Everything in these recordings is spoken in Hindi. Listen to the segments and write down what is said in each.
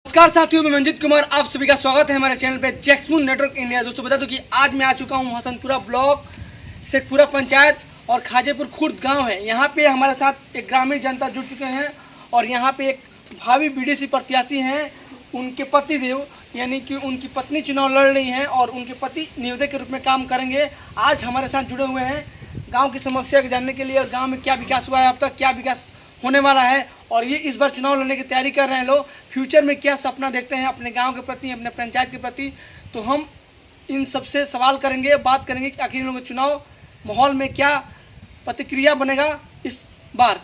नमस्कार साथियों, मैं मंजीत कुमार, आप सभी का स्वागत है हमारे चैनल पे जैक्समून नेटवर्क इंडिया। दोस्तों बता दूं कि आज मैं आ चुका हूं हसनपुरा ब्लॉक शेखपुरा पंचायत और खाजेपुर खुर्द गांव है। यहां पे हमारे साथ एक ग्रामीण जनता जुड़ चुके हैं और यहां पे एक भावी बीडीसी प्रत्याशी हैं, उनके पति देव यानी कि उनकी पत्नी चुनाव लड़ रही हैं और उनके पति निवेदक के रूप में काम करेंगे। आज हमारे साथ जुड़े हुए हैं गाँव की समस्या को जानने के लिए और गाँव में क्या विकास हुआ है, अब तक क्या विकास होने वाला है और ये इस बार चुनाव लड़ने की तैयारी कर रहे हैं लोग। फ्यूचर में क्या सपना देखते हैं अपने गांव के प्रति, अपने पंचायत के प्रति, तो हम इन सबसे सवाल करेंगे, बात करेंगे कि आखिर इन लोगों के चुनाव माहौल में क्या प्रतिक्रिया बनेगा इस बार।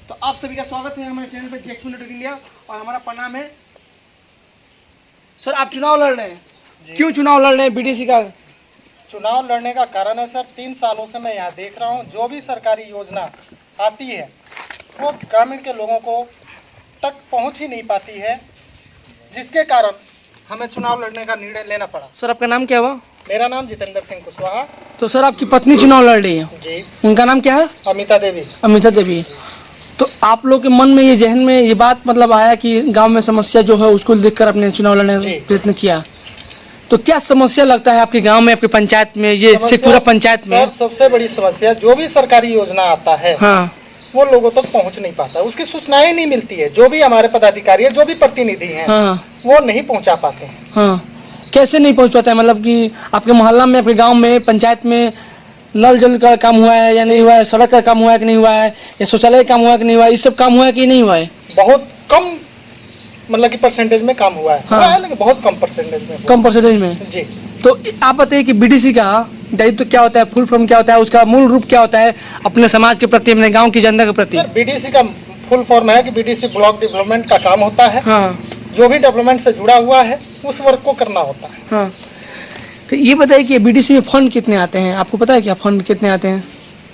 तो आप सभी का स्वागत है हमारे चैनल पर जैक्समून नेटवर्क इंडिया और हमारा प्रणाम है। सर, आप चुनाव लड़ रहे हैं, क्यों चुनाव लड़ रहे हैं बीडीसी का? चुनाव लड़ने का कारण है सर, 3 सालों से मैं यहाँ देख रहा हूँ जो भी सरकारी योजना आती है वो ग्रामीण के लोगों को तक पहुँच ही नहीं पाती है, जिसके कारण हमें चुनाव लड़ने का निर्णय लेना पड़ा। सर, आपका नाम क्या हुआ? मेरा नाम जितेंद्र सिंह कुशवाहा। तो सर, आपकी पत्नी चुनाव लड़ रही है जी। उनका नाम क्या है? अमिता देवी। अमिता देवी। तो आप लोग के मन में ये जहन में ये बात मतलब आया कि गांव में समस्या जो है उसको देखकर अपने चुनाव लड़ने का प्रयत्न किया, तो क्या समस्या लगता है आपके गांव में, आपके पंचायत में, ये शेखपुरा पंचायत में? सर, सबसे बड़ी समस्या जो भी सरकारी योजना आता है हाँ, वो लोगों तक पहुंच नहीं पाता, उसकी सूचनाएं नहीं मिलती है। जो भी हमारे पदाधिकारी है, जो भी प्रतिनिधि हैं, हाँ, वो नहीं पहुंचा पाते हैं। हाँ। कैसे नहीं पहुंच पाता है? मतलब कि आपके मोहल्ला में, आपके गांव में, पंचायत में नल जल का काम हुआ है या नहीं हुआ है, सड़क का काम हुआ है कि नहीं हुआ है, या शौचालय का काम हुआ है कि नहीं हुआ है, ये सब काम हुआ है कि नहीं हुआ है? बहुत कम मतलब कि परसेंटेज में काम हुआ है। हाँ। हुआ है, लेकिन बहुत कम परसेंटेज में हुआ। कम परसेंटेज में। जी। तो आप बताइए कि बीडीसी का दायित्व क्या होता है, फुल फॉर्म क्या होता है, उसका मूल रूप क्या होता है अपने समाज के प्रति, अपने गांव की जनता के प्रति? सर, बीडीसी का फुल फॉर्म है कि बीडीसी ब्लॉक डेवलपमेंट का काम होता है। हाँ, जो भी डेवलपमेंट से जुड़ा हुआ है उस वर्क को करना होता है। हाँ। तो ये बताइए कि बीडीसी में फंड कितने आते हैं, आपको पता है क्या फंड कितने आते हैं?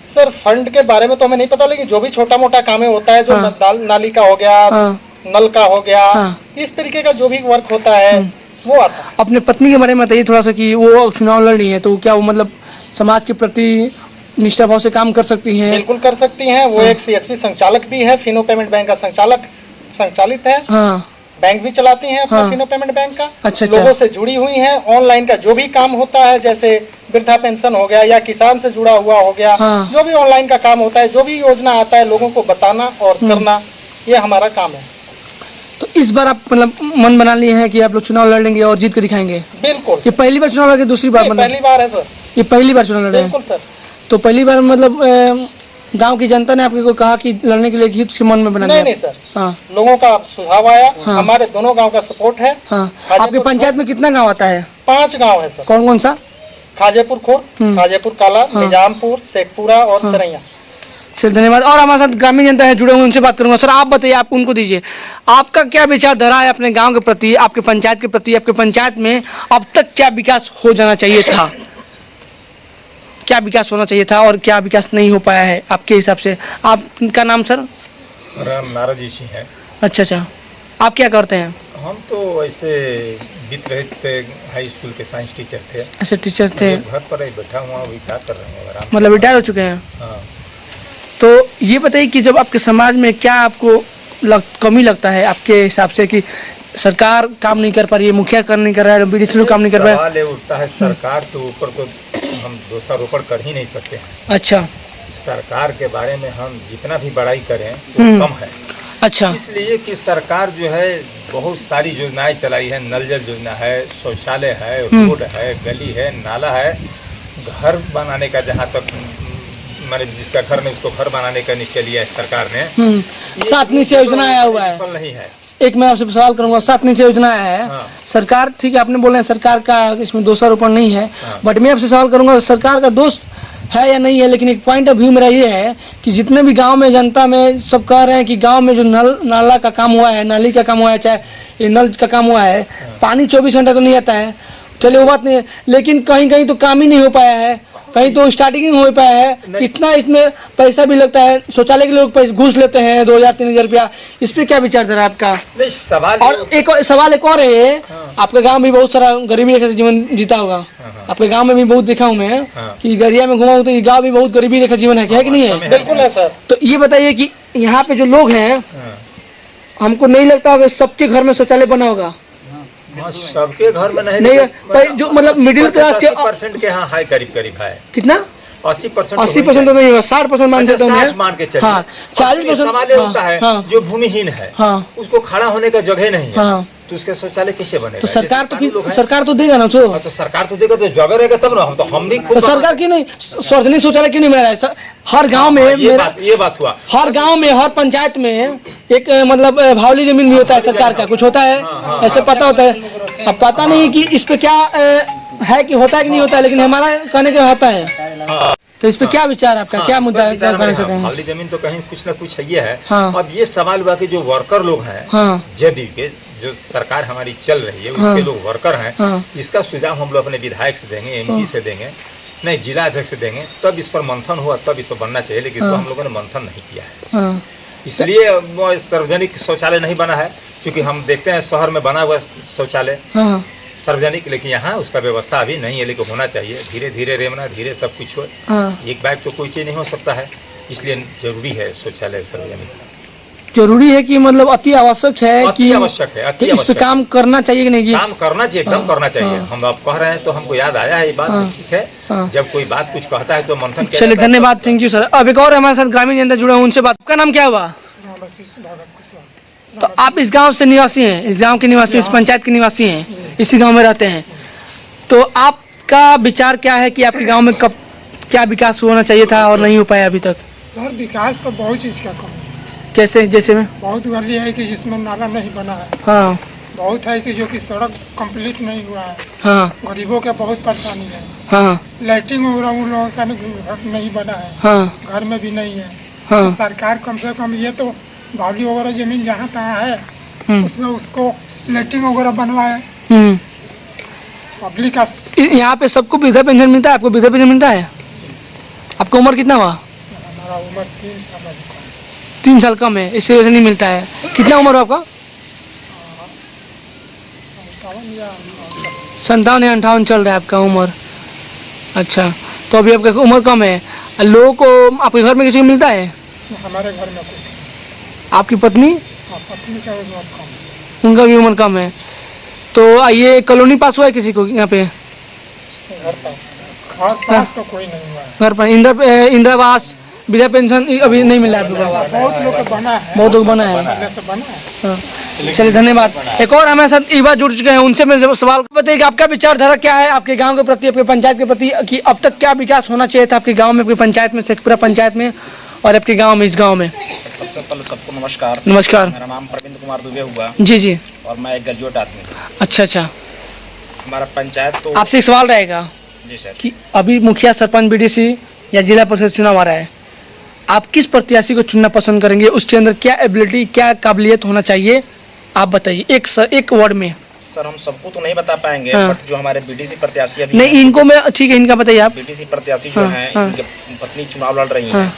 सर, फंड के बारे में तो हमें नहीं पता, लेकिन जो भी छोटा मोटा काम होता है, जो हाँ। नाली का हो गया, हाँ, नल का हो गया, हाँ। इस तरीके का जो भी वर्क होता है वो आता है। अपने पत्नी के बारे में बताइए थोड़ा सा कि वो चुनाव लड़ रही है, तो क्या वो मतलब समाज के प्रति निष्ठा भाव से काम कर सकती हैं? बिल्कुल कर सकती हैं। वो एक सीएसपी संचालक भी है, फिनो पेमेंट बैंक का संचालित है। हाँ, बैंक भी चलाती हैं अपना, हाँ। फिनो पेमेंट बैंक का। अच्छा। लोगों से जुड़ी हुई हैं। ऑनलाइन का जो भी काम होता है, जैसे वृद्धा पेंशन हो गया या किसान से जुड़ा हुआ हो गया, हाँ। जो भी ऑनलाइन का काम होता है, जो भी योजना आता है, लोगों को बताना और करना, ये हमारा काम है। तो इस बार आप मतलब मन बना लिए हैं कि आप लोग चुनाव लड़ेंगे और जीत कर दिखाएंगे? बिल्कुल। ये पहली बार चुनाव लड़े, दूसरी बार? मतलब पहली बार है सर। ये पहली बार चुनाव लड़े हैं? बिल्कुल सर। तो पहली बार मतलब गांव की जनता ने आपको कहा कि लड़ने के लिए हित के मन में बना लिया? नहीं सर। हाँ, लोगों का सुझाव आया। हाँ। हमारे दोनों गांव का सपोर्ट है। हाँ। आपके पंचायत में कितना गांव आता है? 5 गांव है सर। कौन कौन सा? खाजेपुर खुर्द, खाजेपुर कला, हाँ। निजामपुर, शेखपुरा और सरैया। चल, धन्यवाद। और हमारे साथ ग्रामीण जनता है जुड़े हुए, उनसे बात करूंगा। सर, आप बताइए, आप उनको दीजिए, आपका क्या विचारधारा है अपने गांव के प्रति, आपके पंचायत के प्रति? आपके पंचायत में अब तक क्या विकास हो जाना चाहिए था, क्या विकास होना चाहिए था और क्या विकास नहीं हो पाया है आपके हिसाब से? आपका नाम सर? मेरा नाराजी सिंह है। अच्छा, आप क्या करते हैं? हम तो ऐसे वित्त रहित पे हाई स्कूल के साइंस टीचर थे। अच्छा, टीचर थे। घर पर ही बैठा हुआ, अभी क्या कर रहे हैं, आराम। मतलब रिटायर हो चुके हैं? हाँ। तो ये बताइए कि जब आपके समाज में क्या आपको कमी लगता है आपके हिसाब से कि सरकार काम नहीं कर पा रही है, मुखिया कर नहीं कर रहा है, बीडीसी काम नहीं कर रहा है? सवाल ये उठता है, सरकार के ऊपर तो हम दोषारोपण कर ही नहीं सकते हैं। अच्छा। सरकार के बारे में हम जितना भी बड़ाई करें वो कम है। अच्छा। इसलिए कि सरकार जो है बहुत सारी योजनाएं चलाई है। नल जल योजना है, शौचालय है, रोड है, गली है, नाला है। घर बनाने का जहाँ तक मैंने जिसका घर में उसको घर बनाने का निश्चय लिया है सरकार ने। 7 नीचे योजना आया हुआ है। नहीं है। एक मैं आपसे सवाल करूंगा, 7 नीचे योजना आया है। हाँ। सरकार, ठीक है, आपने बोले हैं सरकार का इसमें दोषारोपण नहीं है। हाँ। बट मैं आपसे सवाल करूंगा, सरकार का दोष है या नहीं है? लेकिन एक पॉइंट ऑफ व्यू मेरा ये है कि जितने भी गांव में जनता में सब कह रहे हैं कि गांव में जो नाला का काम हुआ है, नाली का काम हुआ है, चाहे ये नल का काम हुआ है, पानी 24 घंटा तो नहीं आता है, चलिए वो बात नहीं है, लेकिन कहीं कहीं तो काम ही नहीं हो पाया है, कहीं तो स्टार्टिंग ही हो पाया है। इतना इसमें पैसा भी लगता है, शौचालय के लोग पैसे घूस लेते हैं 2000-3000 रुपया। इस पे क्या विचारधारा है आपका? नहीं, सवाल और एक सवाल एक और है। हाँ। आपके गांव में बहुत सारा गरीबी रेखा से जीवन जीता होगा। हाँ। आपके गांव में भी बहुत देखा हूँ मैं। हाँ। कि गरिया में घुमा हूँ तो ये गांव भी बहुत गरीबी रेखा जीवन है, क्या है कि नहीं है? बिल्कुल है सर। तो ये बताइए कि यहाँ पे जो लोग हैं, हाँ। हमको नहीं लगता कि सबके घर में शौचालय बना होगा। हाँ, सबके घर में नहीं नहीं, पर जो मतलब मिडिल क्लास के 80% के यहाँ है, करीब करीब है। कितना 80% 80% तो नहीं होगा, 60% मान सकता हूँ मैं। मान के चलिए। हाँ, 40% सवाल ये होता है जो भूमिहीन है, हाँ, उसको खड़ा होने का जगह नहीं है, हाँ, तो उसके शौचालय कैसे बनेगा? तो सरकार तो लोग हैं। सरकार तो देगा ना उसको। हाँ, तो सरकार तो देगा, तो जगह रहेगा तब ना। हम भी खुद तो सरकार क्यों नहीं सार्वजनिक शौचालय क्यों नहीं बना रहा है? हर गांव में ये बात हुआ। हर गांव में, हर पंचायत में एक मतलब भावली जमीन भी होता है, सरकार का कुछ होता है, ऐसे पता होता है। अब पता नहीं कि इस पे क्या है, कि होता है कि नहीं होता है, लेकिन हमारा कहने का होता है। तो इस पे क्या विचार है आपका? क्या मुद्दा है? क्या कहना चाहते हैं? भावली जमीन तो कहीं कुछ ना कुछ है ये है। हाँ। अब ये सवाल हुआ कि जो वर्कर लोग हैं, हाँ, जदयू के, जो सरकार हमारी चल रही है, उसके लोग वर्कर हैं, इसका सुझाव हम लोग अपने विधायक से देंगे, एमपी से देंगे, नहीं जिला अध्यक्ष से देंगे, तब इस पर मंथन हुआ, तब इस पर बनना चाहिए। लेकिन इसको हम लोगों ने मंथन नहीं किया है, इसलिए वो सार्वजनिक शौचालय नहीं बना है। क्योंकि हम देखते हैं शहर में बना हुआ शौचालय सार्वजनिक, लेकिन यहाँ उसका व्यवस्था अभी नहीं है, लेकिन होना चाहिए। धीरे धीरे रेमना, धीरे सब कुछ हो। एक बाइक तो कोई चीज नहीं हो सकता है, इसलिए जरूरी है शौचालय सार्वजनिक। जरूरी है कि मतलब अति आवश्यक है, कि आवश्यक है, तो इस पे काम करना चाहिए कि नहीं? काम करना चाहिए, एकदम करना चाहिए। हम आप कह रहे हैं तो हमको याद आया है ये बात। ठीक है, जब कोई बात कुछ कहता है तो मंथन। चलिए, धन्यवाद, थैंक यू सर। अब एक और हमारे साथ ग्रामीण जनता जुड़ा है, उनसे बात। आपका नाम क्या हुआ? तो आप इस गांव से निवासी हैं, इस गांव के निवासी, इस पंचायत के निवासी हैं, इसी गांव में रहते हैं। तो आपका विचार क्या है कि आपके गांव में कब क्या विकास होना चाहिए था और नहीं हो पाया अभी तक? सर, विकास तो बहुत चीज़ का कम है। कैसे? जैसे में बहुत गली है कि जिसमें नाला नहीं बना है। हाँ, बहुत है कि जो कि सड़क कंप्लीट नहीं हुआ है। हाँ, गरीबों के बहुत परेशानी है। हाँ, लाइटिंग वगैरह उन लोगों का नहीं बना है। हाँ, घर में भी नहीं है। हाँ, सरकार कम से कम ये तो भावली वगैरह जमीन जहाँ तहाँ है, उसमें उसको लाइटिंग वगैरह बनवाए। पब्लिक यहाँ पे सबको वृद्धा पेंशन मिलता है? आपको वृद्धा पेंशन मिलता है? आपका उम्र कितना हुआ? हमारा उम्र 3 साल है। 3 साल कम है, इससे वजह नहीं मिलता है। कितना उम्र है आपका? 57 या 58 चल रहा है आपका उम्र। अच्छा, तो अभी आपका उम्र कम है। लोगों को आपके घर में किसी को मिलता है? हमारे घर में कुछ। आपकी पत्नी? पत्नी का उम्र कम है। उनका भी उम्र कम है। तो ये कॉलोनी पास हुआ है किसी को यहाँ पे? घर पास तो कोई नहीं हुआ है। घर पर इंदिरावास, वृद्धा पेंशन अभी नहीं मिला है? बहुत लोग का बना है, बहुत लोग बना है। पहले से बना है। हाँ। चलिए, धन्यवाद। एक और हमारे साथ युवा जुड़ चुके हैं, उनसे मैं सवाल बताइए कि आपका विचारधारा क्या है आपके गांव के प्रति, आपके पंचायत के प्रति, कि अब तक क्या विकास होना चाहिए था आपके गांव में, आपकी पंचायत में, शेखपुरा पंचायत में और आपके गांव में, इस गांव में? सबसे पहले सबको नमस्कार। नमस्कार। मेरा नाम प्रवीण कुमार दुबे हुआ। जी जी। और मैं एक ग्रेजुएट आदमी हूँ। अच्छा अच्छा। हमारा पंचायत तो आपसे एक सवाल रहेगा जी सर, कि अभी मुखिया, सरपंच, बीडीसी या जिला परिषद चुनाव आ रहा है, आप किस प्रत्याशी को चुनना पसंद करेंगे? उसके अंदर क्या एबिलिटी, क्या काबिलियत होना चाहिए, आप बताइए एक वर्ड में। सर हम सबको तो नहीं बता पाएंगे, हाँ। बट जो हमारे बीडीसी प्रत्याशी अभी नहीं, इनको मैं, ठीक है, इनका बताइए आप। बीडीसी प्रत्याशी जो हाँ, हैं, हाँ। इनके पत्नी चुनाव लड़ रही हाँ। हैं।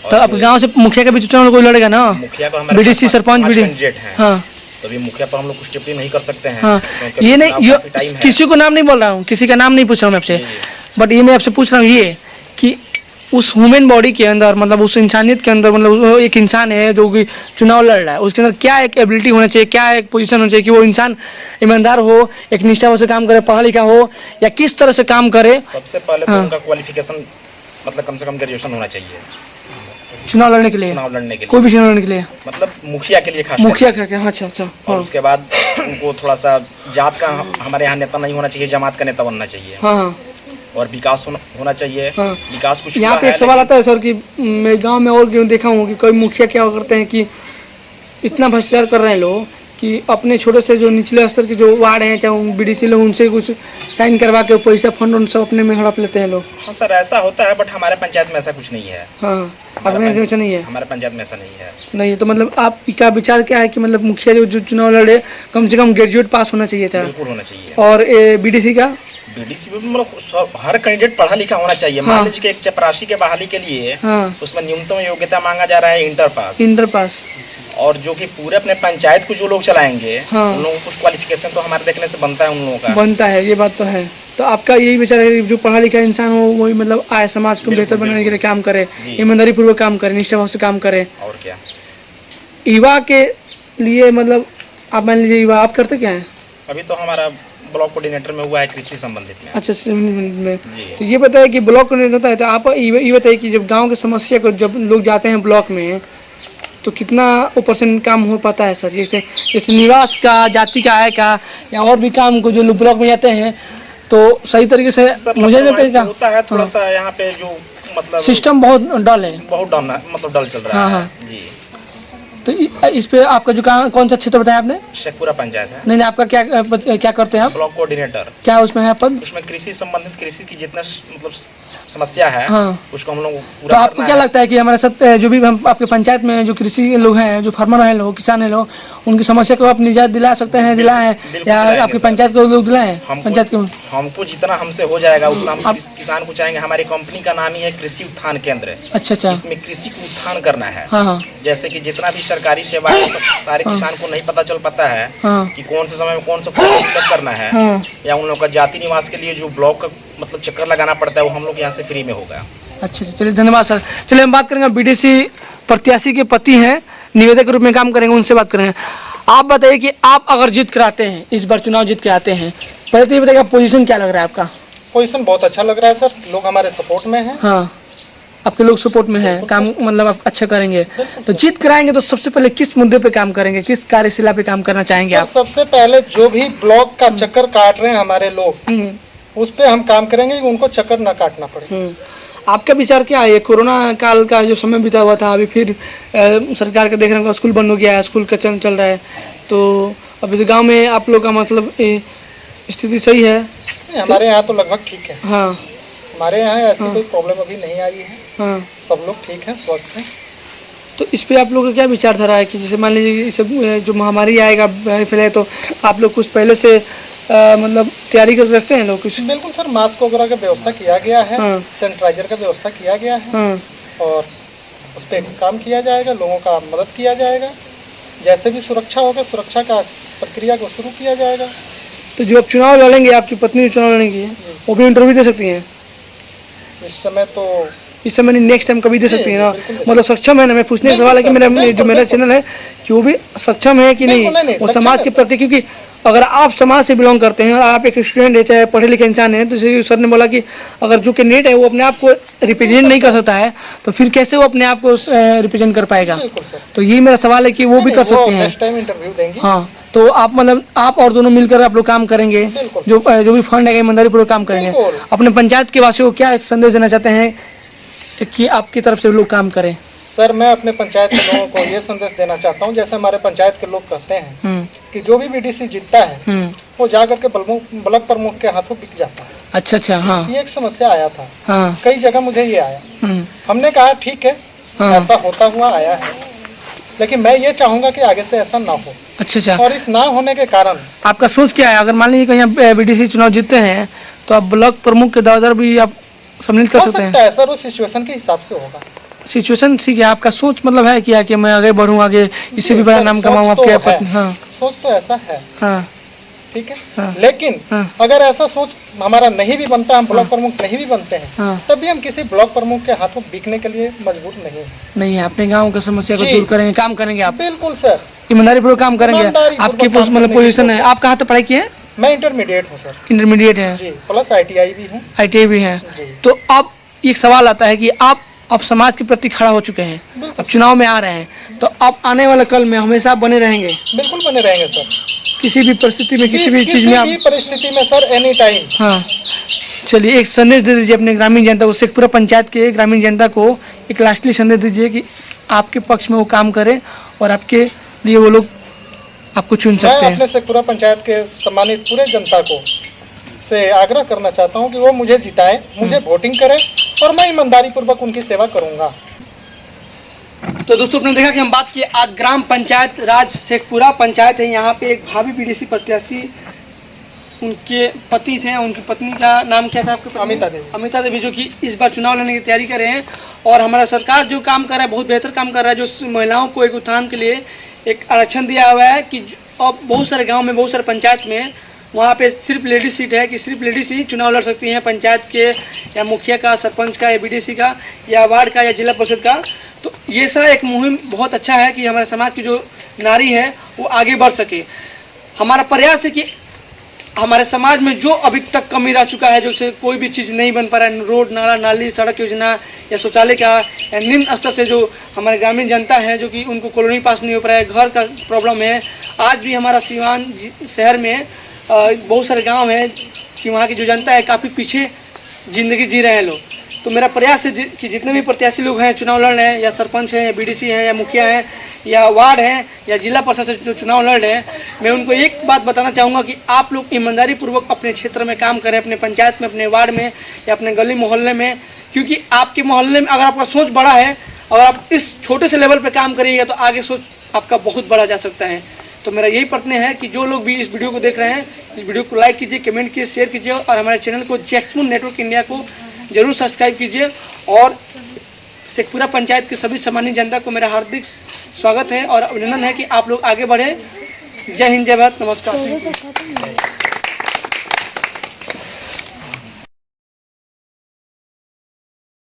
तो आपके गांव से मुखिया के भी चुनाव कोई लड़ेगा ना? मुखिया को हमारे बीडीसी, सरपंच, बीडीसी कैंडिडेट हैं। हाँ, तो अभी मुखिया पर हम लोग कुछ टिप्पणी नहीं कर सकते हैं। हाँ। क्योंकि ये नहीं, चुनाव काफी टाइम है। किसी को नाम नहीं बोल रहा हूँ, किसी का नाम नहीं पूछ रहा हूँ मैं आपसे, जी, जी। बट ये मैं आपसे पूछ रहा हूँ ये कि उस ह्यूमन बॉडी के अंदर, मतलब उस इंसानियत के अंदर, मतलब वो एक इंसान है जो कि चुनाव लड़ रहा है, उसके अंदर क्या एक एबिलिटी होना चाहिए, क्या एक पोजीशन होना चाहिए कि वो इंसान ईमानदार हो, एक निष्ठा से काम करे, पढ़ा लिखा हो, या किस तरह से काम करे? सबसे पहले तो हाँ। उनका क्वालिफिकेशन मतलब कम से कम ग्रेजुएशन होना चाहिए चुनाव लड़ने के लिए? चुनाव लड़ने के कोई लिए, भी चुनाव लड़ने के लिए, मतलब मुखिया के लिए खास मुखिया करके। करके? अच्छा अच्छा। और हाँ उसके बाद उनको थोड़ा सा जात का हमारे यहाँ नेता नहीं होना चाहिए, जमात का नेता बनना चाहिए। हाँ हाँ। और विकास होना चाहिए। हाँ। विकास कुछ यहाँ हुआ पे है, एक सवाल आता है सर कि मैं गांव में और क्यों देखा हूँ कि कोई मुखिया क्या करते हैं कि इतना भ्रष्टाचार कर रहे हैं लोग कि अपने छोटे से जो निचले स्तर के जो वार्ड हैं, चाहे बीडीसी लोग, उनसे कुछ साइन करवा के पैसा फंड उन सब अपने में हड़प लेते हैं लोग। हाँ सर, ऐसा होता है, बट हमारे पंचायत में ऐसा कुछ नहीं है। हाँ, अपने ऐसा नहीं है? हमारे पंचायत में ऐसा नहीं है। नहीं है तो मतलब आपका विचार क्या है कि मतलब मुखिया जो चुनाव लड़े कम से कम ग्रेजुएट पास होना चाहिए था? बिल्कुल होना चाहिए। और बीडीसी का? बीडीसी में मतलब हर कैंडिडेट पढ़ा लिखा होना चाहिए। मान लीजिए कि एक चपरासी के बहाली के लिए उसमें न्यूनतम योग्यता मांगा जा रहा है इंटर पास। Inter pass. और जो कि पूरे अपने पंचायत को जो लोग चलाएंगे, हाँ। उन लोगों को कुछ क्वालिफिकेशन तो हमारे देखने से बनता है, उन लोगों का बनता है, ये बात तो है। तो आपका यही विचार है कि जो पढ़ा लिखा इंसान हो वही मतलब आए समाज को बेहतर बनाने के लिए काम करे, ईमानदारी पूर्वक काम करे, निष्ठा भाव से काम करे। और क्या, युवा के लिए मतलब आप मान लीजिए आप करते क्या हैं? अभी तो हमारा ब्लॉक कोऑर्डिनेटर में हुआ है कृषि संबंधित में। अच्छा में जी। तो ये बताइए कि ब्लॉक कोऑर्डिनेटर होता है तो आप ये बताइए कि जब गांव की समस्या को जब लोग जाते हैं ब्लॉक में तो कितना % काम हो पाता है सर? जैसे निवास का, जाति का, आय का या और भी काम को जो लोग ब्लॉक में जाते हैं तो सही तरीके से मुझे नहीं तरीका होता है थोड़ा सा यहाँ पे जो मतलब सिस्टम बहुत डल है, बहुत डाउन मतलब डल चल रहा है। जी। तो इस पे आपका जो कौन सा क्षेत्र बताया आपने? शेखपुरा पंचायत है। नहीं, आपका क्या करते हैं आप? Block coordinator. क्या उसमें है पद? उसमें कृषि संबंधित कृषि की जितना मतलब समस्या है उसको हम लोग तो पूरा आपको क्या लगता है कि हमारे साथ जो भी हम आपके पंचायत में जो कृषि लोग हैं, जो फार्मर हैं लोग, किसान हैं लोग, उनकी समस्या को आप निजात दिला सकते हैं, दिलाएं या आपकी पंचायत को लोग दिलाएं? पंचायत को हमको जितना हमसे हो जाएगा उतना हम किसान को चाहेंगे। हमारी कंपनी का नाम ही है कृषि उत्थान केंद्र। अच्छा। इसमें कृषि को उत्थान करना है। हाँ। जैसे कि जितना भी सरकारी सेवा है सारे किसान को नहीं पता चल पाता है कि कौन से समय में कौन सा फॉर्म फिलअप करना है, या उन लोग का जाति निवास के लिए जो ब्लॉक का मतलब चक्कर लगाना पड़ता है वो हम लोग यहाँ से फ्री में होगा। अच्छा, चलिए धन्यवाद सर। चलिए हम बात करेंगे बीडीसी प्रत्याशी के पति हैं, निवेदक के रूप में काम करेंगे, उनसे बात करेंगे। आप बताइए कि आप अगर जीत कर आते हैं, इस बार चुनाव जीत के आते हैं, पहले तो ये बताइए पोजीशन क्या लग रहा है आपका? पोजीशन बहुत अच्छा लग रहा है सर, लोग हमारे सपोर्ट में हैं। हाँ, आपके लोग सपोर्ट में हैं, काम मतलब आप अच्छा करेंगे। तो जीत कराएंगे तो सबसे पहले किस मुद्दे पे काम करेंगे, किस कार्यशिला पे काम करना चाहेंगे आप? सबसे पहले जो भी ब्लॉक का चक्कर काट रहे हैं हमारे लोग, उस पे हम काम करेंगे कि उनको चक्कर न काटना पड़े। आपका विचार क्या है? कोरोना काल का जो समय बीता हुआ था, अभी फिर सरकार का देख रहे हैं स्कूल बंद हो गया है, स्कूल का चल रहा है, तो अभी तो गांव में आप लोग का मतलब स्थिति सही है? हमारे यहाँ तो लगभग ठीक है। हाँ, हमारे यहाँ ऐसी कोई प्रॉब्लम अभी नहीं आई है। हाँ, सब लोग ठीक हैं, स्वस्थ हैं। तो इस पे आप लोग का क्या विचारधारा है कि जैसे मान लीजिए इस जो महामारी आएगा फिलहाल, तो आप लोग कुछ पहले से मतलब तैयारी कर रखते हैं लोग कुछ? बिल्कुल सर, मास्क वगैरह का व्यवस्था किया गया है। सैनिटाइजर का व्यवस्था किया गया है। और उस पर काम किया जाएगा, लोगों का मदद किया जाएगा, जैसे भी सुरक्षा होगा प्रक्रिया को शुरू किया जाएगा। तो जो आप चुनाव लड़ेंगे, आपकी पत्नी चुनाव लड़ेंगी, वो भी इंटरव्यू दे सकती हैं इस समय नहीं, नेक्स्ट टाइम कभी दे सकती है ना? मतलब सक्षम है ना? मैं पूछने का सवाल है कि मेरा चैनल है कि वो भी सक्षम है कि नहीं वो समाज के प्रति, क्योंकि अगर आप समाज से बिलोंग करते हैं और आप एक स्टूडेंट है, चाहे पढ़े लिखे इंसान है, तो जैसे सर ने बोला कि अगर जो कैंडिडेट है वो अपने आप को रिप्रेजेंट नहीं कर सकता है तो फिर कैसे वो अपने आप को रिप्रेजेंट कर पाएगा? तो यही मेरा सवाल है कि वो भी कर सकते हैं। हाँ, तो आप मतलब आप और दोनों मिलकर आप लोग काम करेंगे, जो भी फंड है ईमानदारी काम करेंगे। अपने पंचायत के वासियों को क्या संदेश देना चाहते हैं कि आपकी तरफ से लोग काम करें? सर, मैं अपने पंचायत के लोगों को ये संदेश देना चाहता हूँ, जैसे हमारे पंचायत के लोग कहते हैं कि जो भी बीडीसी जीतता है वो जाकर के ब्लॉक प्रमुख के हाथों बिक जाता है। अच्छा। हाँ, ये एक समस्या आया था। कई जगह मुझे ये आया। हमने कहा ठीक है, ऐसा होता हुआ आया है, लेकिन मैं ये चाहूंगा कि आगे से ऐसा ना हो। अच्छा। और इस ना होने के कारण आपका सोच क्या है? अगर मान लीजिए कहीं बीडीसी चुनाव जीतते हैं तो आप ब्लॉक प्रमुख के दावेदार भी आप सम्मिलित कर सकते हैं? सर, वो सिचुएशन के हिसाब से होगा। सिचुएशन ठीक है, आपका सोच मतलब है क्या कि मैं आगे बढ़ूं, आगे इससे भी बड़ा नाम कमाऊं आपके? हाँ, सोच तो ऐसा है। हाँ, ठीक है। लेकिन अगर ऐसा सोच हमारा नहीं भी बनता, हम ब्लॉक प्रमुख नहीं भी बनते हैं, तब भी हम किसी ब्लॉक प्रमुख के हाथों बिकने के लिए मजबूर नहीं है। अपने गाँव की समस्या को दूर करेंगे, काम करेंगे आप? बिल्कुल सर, ईमानदारी पूर्वक काम करेंगे। आपकी मतलब पोजीशन है, आप कहाँ तक पढ़ाई किए? मैं इंटरमीडिएट हूँ सर। इंटरमीडिएट है जी, प्लस ITI भी हूँ। ITI भी है। तो अब एक सवाल आता है कि आप अब समाज के प्रति खड़ा हो चुके हैं, अब चुनाव में आ रहे हैं, तो अब आने वाले कल में हमेशा बने रहेंगे? बिल्कुल बने रहेंगे सर, किसी भी परिस्थिति में, किसी भी चीज में आप? परिस्थिति में सर, एनी टाइम। हाँ, चलिए एक संदेश दे दीजिए अपने ग्रामीण जनता को, शेखपुरा पंचायत के ग्रामीण जनता को एक लास्टली संदेश दीजिए कि आपके पक्ष में वो काम करें और आपके लिए वो लोग आपको चुन सकते हैं। मैं अपने शेखपुरा पंचायत के सम्मानित पूरे जनता को से आग्रह करना चाहता हूं कि वो मुझे जिताएं, मुझे वोटिंग करें और मैं ईमानदारी पूर्वक उनकी सेवा करूंगा। तो दोस्तों, आपने देखा कि हम बात किए आज ग्राम पंचायत राज शेखपुरा पंचायत है। यहाँ पे एक भावी बीडीसी प्रत्याशी, उनके पति थे, उनकी पत्नी का नाम क्या था आपके? अमिता देवी, जो कि इस बार चुनाव लड़ने की तैयारी कर रहे हैं। और हमारा सरकार जो काम कर रहा है बहुत बेहतर काम कर रहा है, जो महिलाओं को एक उत्थान के लिए एक आरक्षण दिया हुआ है कि अब बहुत सारे गाँव में, बहुत सारे पंचायत में वहाँ पे सिर्फ लेडीज सीट है कि सिर्फ लेडीज ही चुनाव लड़ सकती हैं, पंचायत के या मुखिया का, सरपंच का, या बीडीसी का, या वार्ड का, या जिला परिषद का। तो ये सा एक मुहिम बहुत अच्छा है कि हमारे समाज की जो नारी है वो आगे बढ़ सके। हमारा प्रयास है कि हमारे समाज में जो अभी तक कमी रह चुका है, जैसे कोई भी चीज़ नहीं बन पा रहा है, रोड नाला नाली सड़क योजना या शौचालय का, या निम्न स्तर से जो हमारे ग्रामीण जनता है जो कि उनको कॉलोनी पास नहीं हो पा रहा है, घर का प्रॉब्लम है। आज भी हमारा सीवान शहर में बहुत सारे गांव हैं कि वहाँ की जो जनता है काफ़ी पीछे ज़िंदगी जी रहे हैं लोग। तो मेरा प्रयास है कि जितने भी प्रत्याशी लोग हैं, चुनाव लड़ रहे हैं, या सरपंच हैं, या बीडीसी हैं, या मुखिया हैं, या वार्ड हैं, या जिला परिषद से जो चुनाव लड़ रहे हैं, मैं उनको एक बात बताना चाहूँगा कि आप लोग ईमानदारी पूर्वक अपने क्षेत्र में काम करें, अपने पंचायत में, अपने वार्ड में, या अपने गली मोहल्ले में, क्योंकि आपके मोहल्ले में अगर आपका सोच बड़ा है और आप इस छोटे से लेवल पर काम करिएगा तो आगे सोच आपका बहुत बड़ा जा सकता है। तो मेरा यही प्रश्न है कि जो लोग भी इस वीडियो को देख रहे हैं, इस वीडियो को लाइक कीजिए, कमेंट कीजिए, शेयर कीजिए, और हमारे चैनल को जैक्समून नेटवर्क इंडिया को जरूर सब्सक्राइब कीजिए। और शेखपुरा पंचायत के सभी सामान्य जनता को मेरा हार्दिक स्वागत है और अभिनंदन है कि आप लोग आगे बढ़े। जय हिंद, जय भारत, नमस्कार।